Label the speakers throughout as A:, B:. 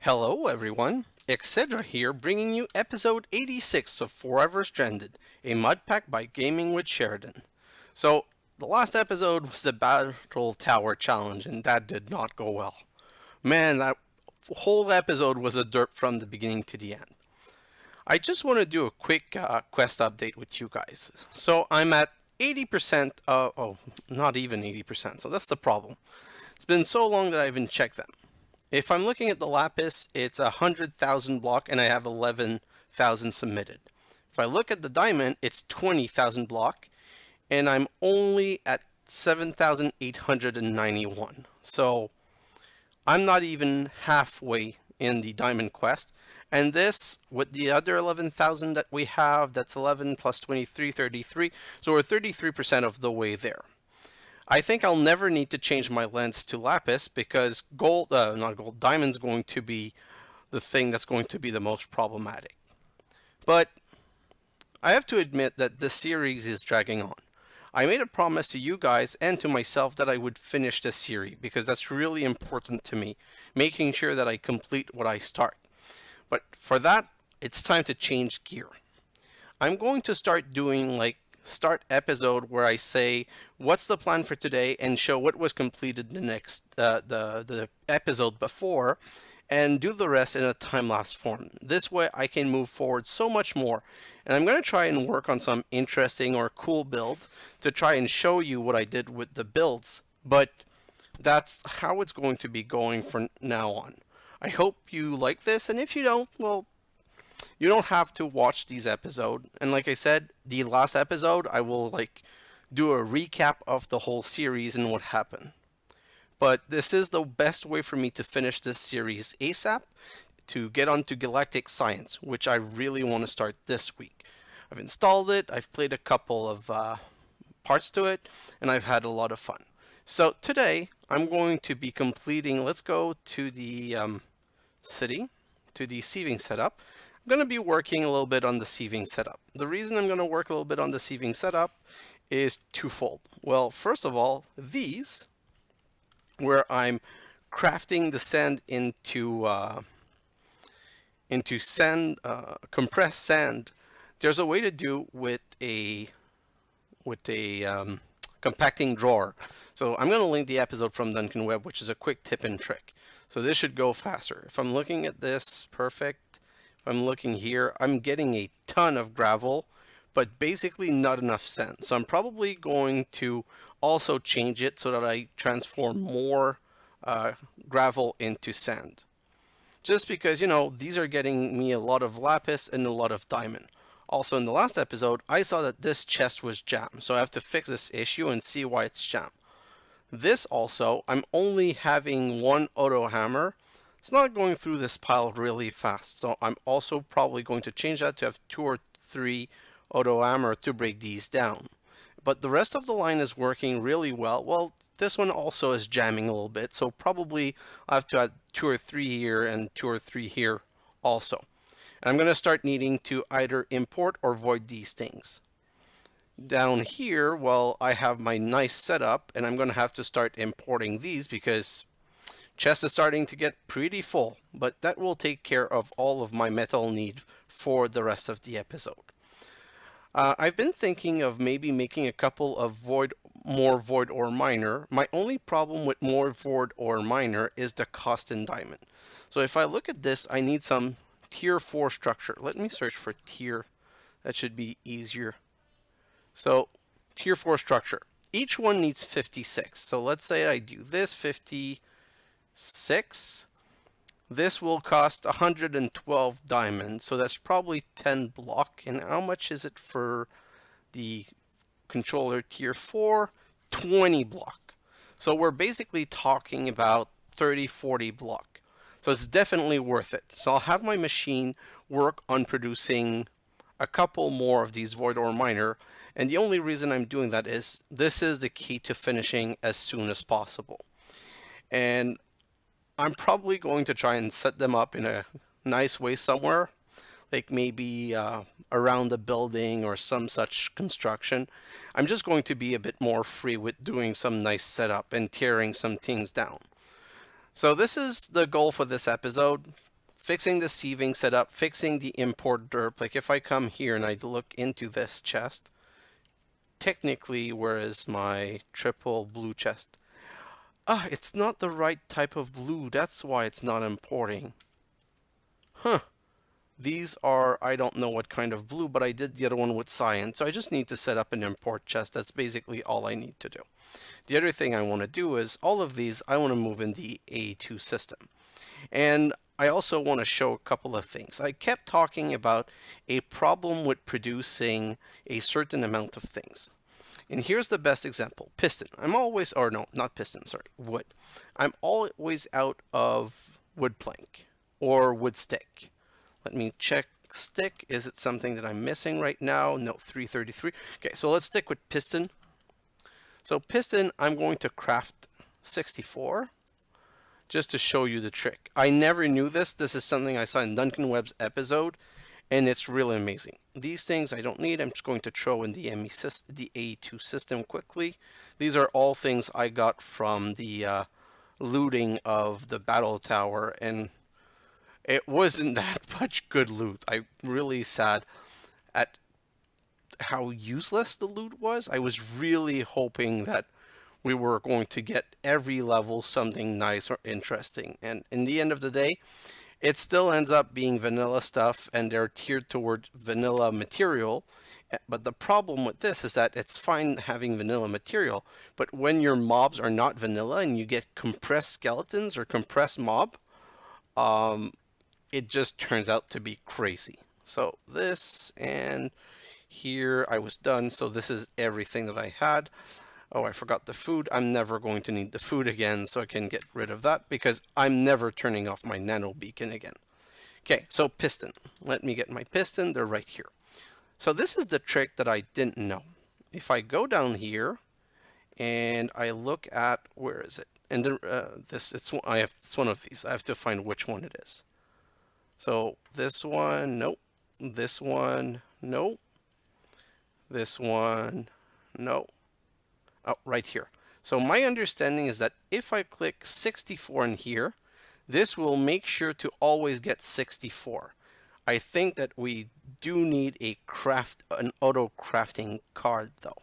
A: Hello everyone, xHedra here bringing you episode 86 of Forever Stranded, a mud pack by Gaming with Sheridan. So, the last episode was the Battle Tower Challenge and that did not go well. Man, that whole episode was a derp from the beginning to the end. I just want to do a quick quest update with you guys. So, I'm at 80%, not even 80%, so that's the problem. It's been so long that I haven't checked them. If I'm looking at the Lapis, it's 100,000 block and I have 11,000 submitted. If I look at the Diamond, it's 20,000 block and I'm only at 7,891. So I'm not even halfway in the Diamond quest. And this, with the other 11,000 that we have, that's 11 plus 23, 33. So we're 33% of the way there. I think I'll never need to change my lens to Lapis because diamond's going to be the thing that's going to be the most problematic. But I have to admit that this series is dragging on. I made a promise to you guys and to myself that I would finish this series because that's really important to me, making sure that I complete what I start. But for that, it's time to change gear. I'm going to start doing start episode where I say what's the plan for today and show what was completed the episode before and do the rest in a time-lapse form. This way I can move forward so much more, and I'm going to try and work on some interesting or cool build to try and show you what I did with the builds, but that's how it's going to be going from now on. I hope you like this, and if you don't, well, you don't have to watch these episodes. And like I said, the last episode, I will do a recap of the whole series and what happened. But this is the best way for me to finish this series ASAP, to get onto Galactic Science, which I really want to start this week. I've installed it, I've played a couple of parts to it, and I've had a lot of fun. So today, I'm going to be completing, let's go to the city, to the sieving setup. I'm going to be working a little bit on the sieving setup. The reason I'm going to work a little bit on the sieving setup is twofold. Well, first of all, these, where I'm crafting the sand into sand, compressed sand, there's a way to do with a compacting drawer. So I'm going to link the episode from Duncan Webb, which is a quick tip and trick. So this should go faster. If I'm looking at this, perfect. I'm looking here, I'm getting a ton of gravel, but basically not enough sand. So I'm probably going to also change it so that I transform more gravel into sand. Just because, these are getting me a lot of lapis and a lot of diamond. Also in the last episode, I saw that this chest was jammed, so I have to fix this issue and see why it's jammed. This also, I'm only having one auto hammer. It's not going through this pile really fast, so I'm also probably going to change that to have 2 or 3 auto hammer to break these down. But the rest of the line is working really well. Well, this one also is jamming a little bit, so probably I have to add 2 or 3 here and 2 or 3 here also. And I'm going to start needing to either import or void these things. Down here, well, I have my nice setup, and I'm going to have to start importing these because chest is starting to get pretty full, but that will take care of all of my metal need for the rest of the episode. I've been thinking of maybe making a couple of more void ore miner. My only problem with more void ore miner is the cost in diamond. So if I look at this, I need some tier 4 structure. Let me search for tier. That should be easier. So tier 4 structure. Each one needs 56. So let's say I do this 56. This will cost 112 diamonds, so that's probably 10 block. And how much is it for the controller tier 4? 20 block. So we're basically talking about 30-40 block. So it's definitely worth it. So I'll have my machine work on producing a couple more of these void ore miner, and the only reason I'm doing that is this is the key to finishing as soon as possible. And I'm probably going to try and set them up in a nice way somewhere, like maybe around the building or some such construction. I'm just going to be a bit more free with doing some nice setup and tearing some things down. So this is the goal for this episode. fixing the sieving setup, fixing the import derp. Like if I come here and I look into this chest, technically, where is my triple blue chest? Ah, it's not the right type of blue. That's why it's not importing. Huh. These are, I don't know what kind of blue, but I did the other one with cyan. So I just need to set up an import chest. That's basically all I need to do. The other thing I want to do is all of these, I want to move in the A2 system. And I also want to show a couple of things. I kept talking about a problem with producing a certain amount of things. And here's the best example, piston. I'm always, or no, not piston, sorry, wood. I'm always out of wood plank or wood stick. Let me check stick. Is it something that I'm missing right now? No, 333. Okay, so let's stick with piston. So piston, I'm going to craft 64 just to show you the trick. I never knew this. This is something I saw in Duncan Webb's episode, and it's really amazing. These things I don't need. I'm just going to throw in the the A2 system quickly. These are all things I got from the looting of the battle tower, and it wasn't that much good loot. I'm really sad at how useless the loot was. I was really hoping that we were going to get every level something nice or interesting. And in the end of the day, it still ends up being vanilla stuff, and they're tiered toward vanilla material. But the problem with this is that it's fine having vanilla material, but when your mobs are not vanilla and you get compressed skeletons or compressed mob, it just turns out to be crazy. So this, and here I was done. So this is everything that I had. Oh, I forgot the food. I'm never going to need the food again, so I can get rid of that because I'm never turning off my nano beacon again. Okay, so piston. Let me get my piston. They're right here. So this is the trick that I didn't know. If I go down here and I look at, where is it? And it's one of these. I have to find which one it is. So this one, nope. This one, nope. This one, no. Oh, right here. So my understanding is that if I click 64 in here, this will make sure to always get 64. I think that we do need an auto crafting card though.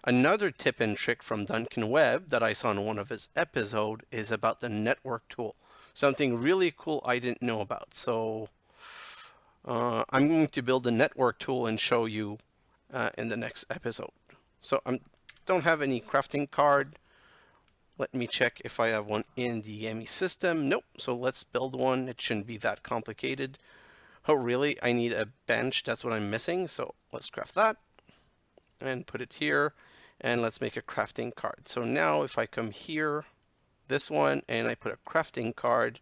A: Another tip and trick from Duncan Webb that I saw in one of his episodes is about the network tool. Something really cool I didn't know about. So I'm going to build a network tool and show you in the next episode. So I don't have any crafting card. Let me check if I have one in the ME system. Nope. So let's build one. It shouldn't be that complicated. Oh, really? I need a bench. That's what I'm missing. So let's craft that and put it here. And let's make a crafting card. So now if I come here, this one, and I put a crafting card,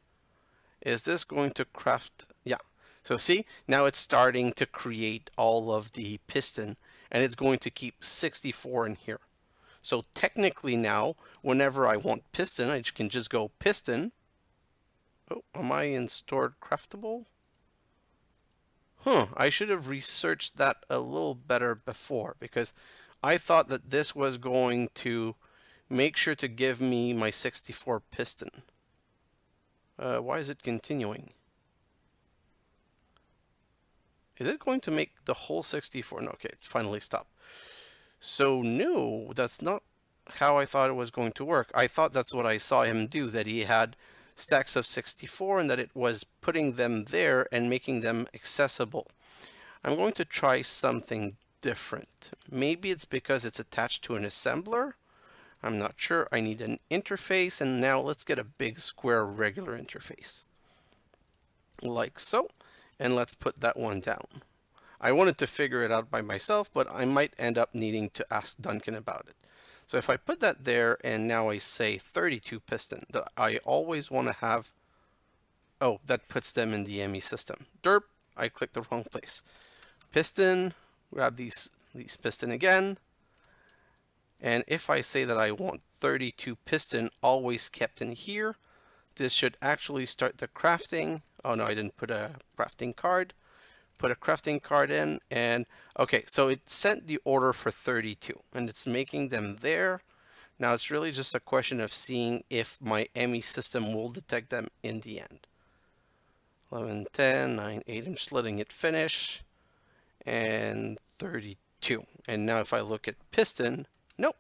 A: is this going to craft? Yeah. So see, now it's starting to create all of the piston, and it's going to keep 64 in here. So technically now, whenever I want piston, I can just go piston. Oh, am I in stored craftable? Huh, I should have researched that a little better before, because I thought that this was going to make sure to give me my 64 piston. Why is it continuing? Is it going to make the whole 64? No, okay, it's finally stopped. So no, that's not how I thought it was going to work. I thought that's what I saw him do, that he had stacks of 64 and that it was putting them there and making them accessible. I'm going to try something different. Maybe it's because it's attached to an assembler. I'm not sure. I need an interface, and now let's get a big square regular interface. Like so. And let's put that one down. I wanted to figure it out by myself, but I might end up needing to ask Duncan about it. So if I put that there, and now I say 32 piston, that I always want to have, oh, that puts them in the ME system. Derp, I clicked the wrong place. Piston, grab these piston again. And if I say that I want 32 piston always kept in here, this should actually start the crafting. Oh no, I didn't put a crafting card. Put a crafting card in, and okay, so it sent the order for 32 and it's making them there. Now it's really just a question of seeing if my ME system will detect them in the end. 11, 10, 9, 8. I'm just letting it finish. And 32. And now if I look at piston, nope.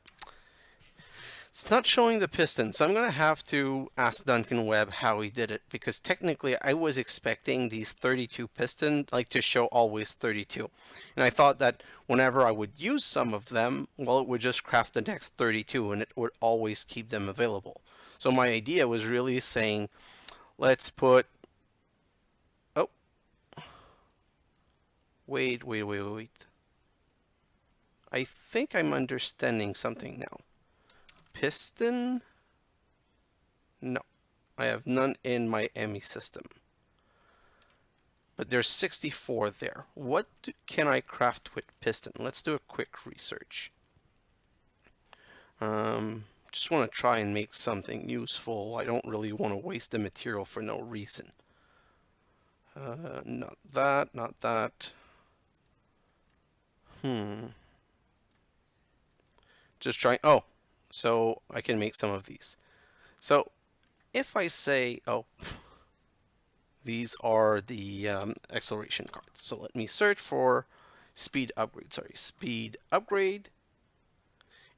A: It's not showing the piston, so I'm going to have to ask Duncan Webb how he did it, because technically I was expecting these 32 piston like to show always 32. And I thought that whenever I would use some of them, well, it would just craft the next 32 and it would always keep them available. So my idea was really saying, let's put, oh, wait. I think I'm understanding something now. Piston? No, I have none in my ME system. But there's 64 there. What can I craft with piston? Let's do a quick research. Just want to try and make something useful. I don't really want to waste the material for no reason. Not that. Just trying. Oh, so I can make some of these. So if I say, oh, these are the acceleration cards. So let me search for speed upgrade. Sorry, speed upgrade.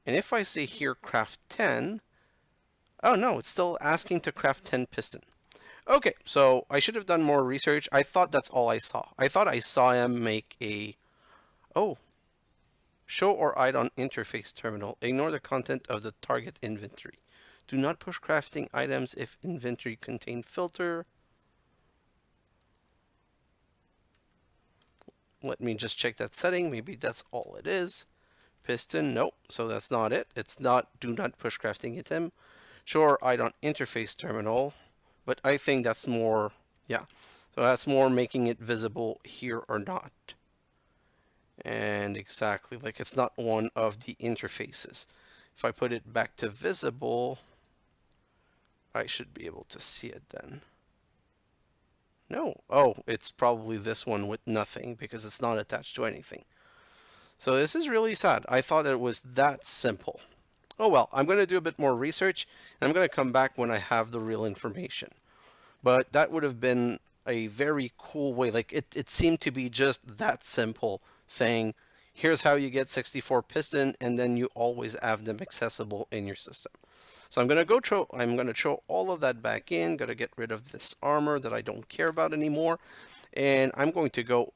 A: And if I say here craft 10, oh no, it's still asking to craft 10 piston. Okay, so I should have done more research. I thought that's all I saw. I thought I saw him make a, oh, show or hide on interface terminal. Ignore the content of the target inventory. Do not push crafting items if inventory contain filter. Let me just check that setting. Maybe that's all it is. Piston, nope. So that's not it. It's not do not push crafting item. Show or hide on interface terminal. But I think that's more, yeah. So that's more making it visible here or not. And exactly, like it's not one of the interfaces. If I put it back to visible, I should be able to see it then. No, oh, it's probably this one with nothing because it's not attached to anything. So this is really sad. I thought that it was that simple. Oh well, I'm going to do a bit more research and I'm going to come back when I have the real information. But that would have been a very cool way. Like it seemed to be just that simple, saying here's how you get 64 piston and then you always have them accessible in your system. So I'm going to throw all of that back in, going to get rid of this armor that I don't care about anymore, and I'm going to go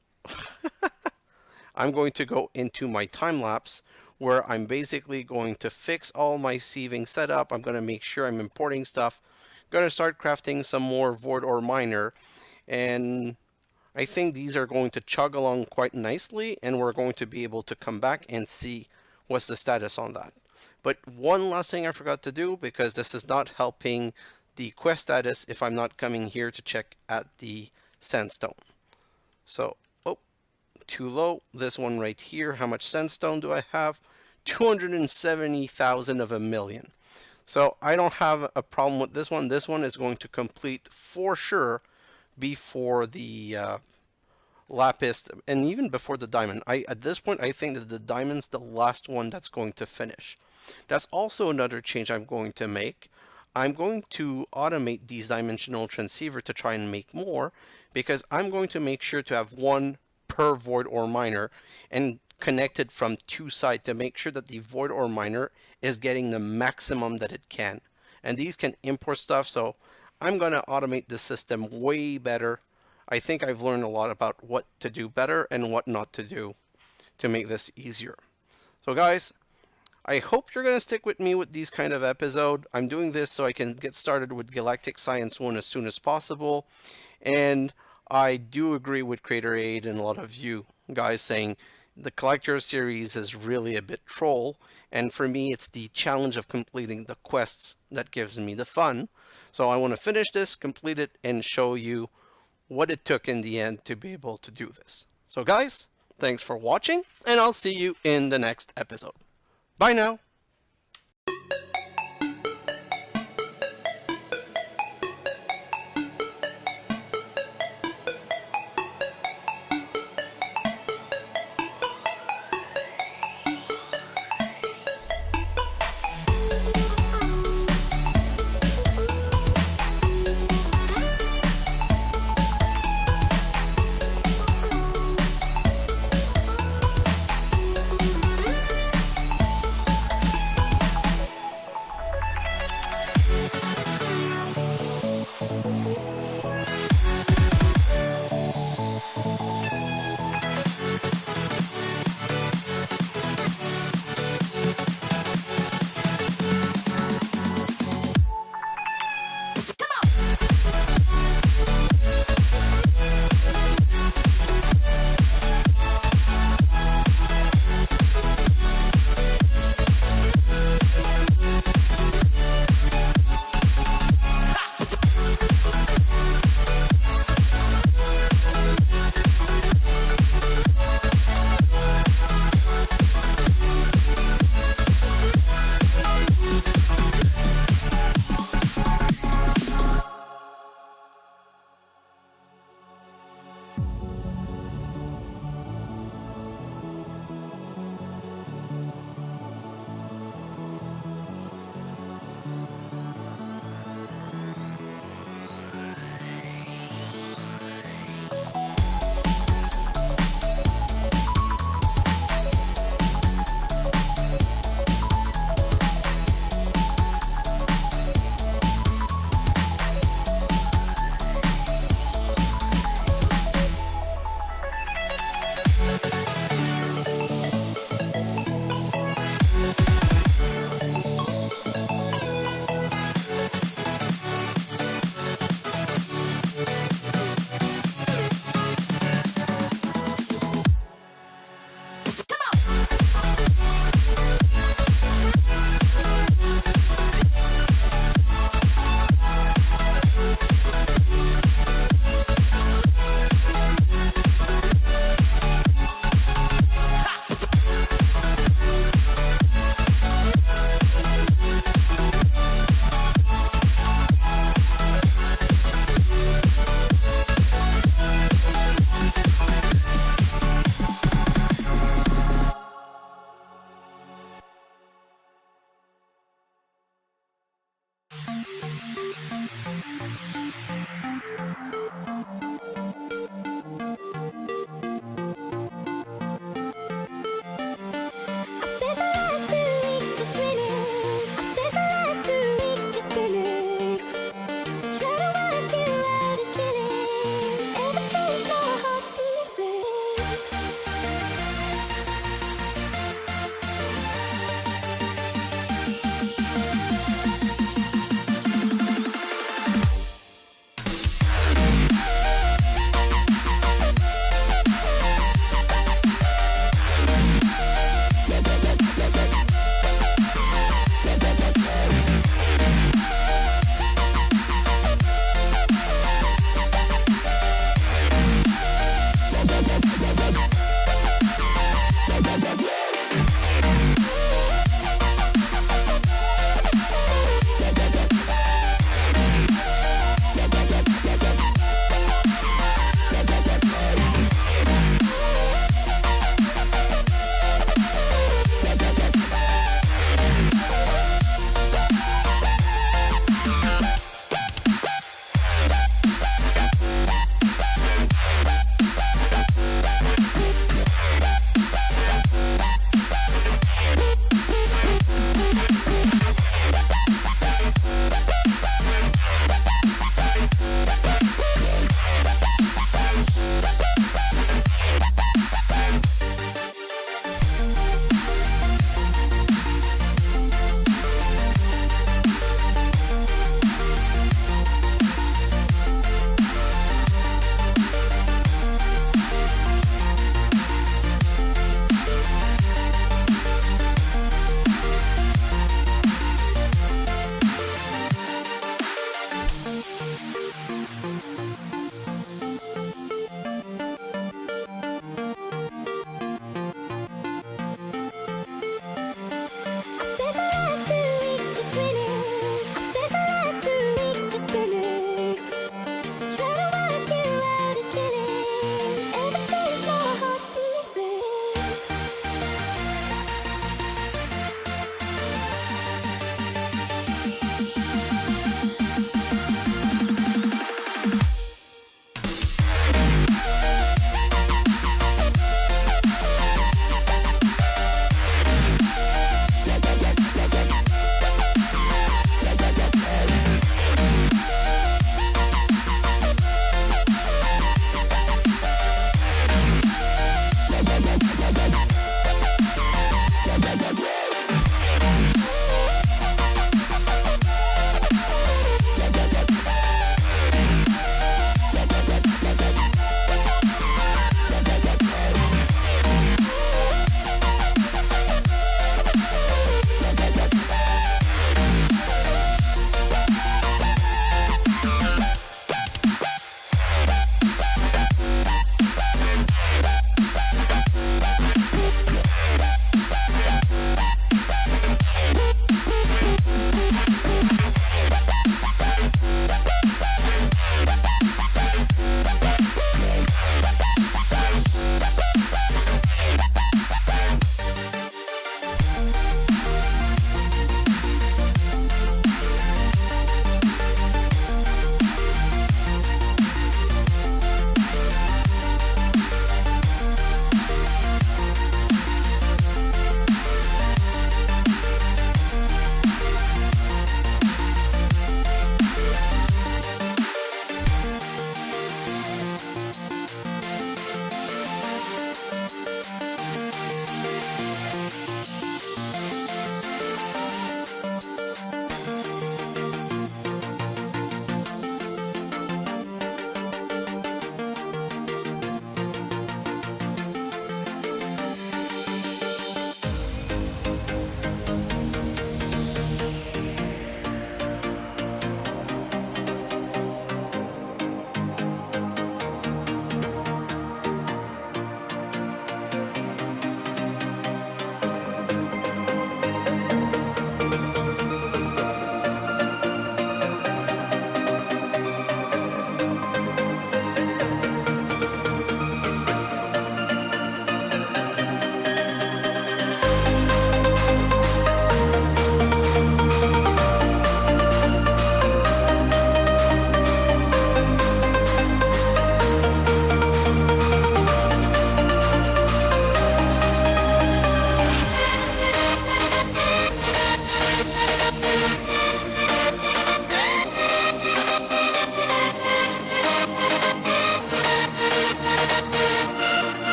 A: into my time lapse where I'm basically going to fix all my sieving setup. I'm going to make sure I'm importing stuff. I'm going to start crafting some more void ore miner, and I think these are going to chug along quite nicely, and we're going to be able to come back and see what's the status on that. But one last thing I forgot to do, because this is not helping the quest status if I'm not coming here to check at the sandstone. So, oh, too low. This one right here, how much sandstone do I have? 270,000 of a million. So I don't have a problem with this one. This one is going to complete for sure before the Lapis, and even before the diamond. At this point, I think that the diamond's the last one that's going to finish. That's also another change I'm going to make. I'm going to automate these dimensional transceiver to try and make more, because I'm going to make sure to have one per void ore miner and connected from two sides to make sure that the void ore miner is getting the maximum that it can. And these can import stuff, so I'm going to automate the system way better. I think I've learned a lot about what to do better and what not to do to make this easier. So guys, I hope you're going to stick with me with these kind of episodes. I'm doing this so I can get started with Galactic Science 1 as soon as possible. And I do agree with Creator Aid and a lot of you guys saying the Collector series is really a bit troll. And for me, it's the challenge of completing the quests that gives me the fun. So I want to finish this, complete it, and show you what it took in the end to be able to do this. So guys, thanks for watching, and I'll see you in the next episode. Bye now.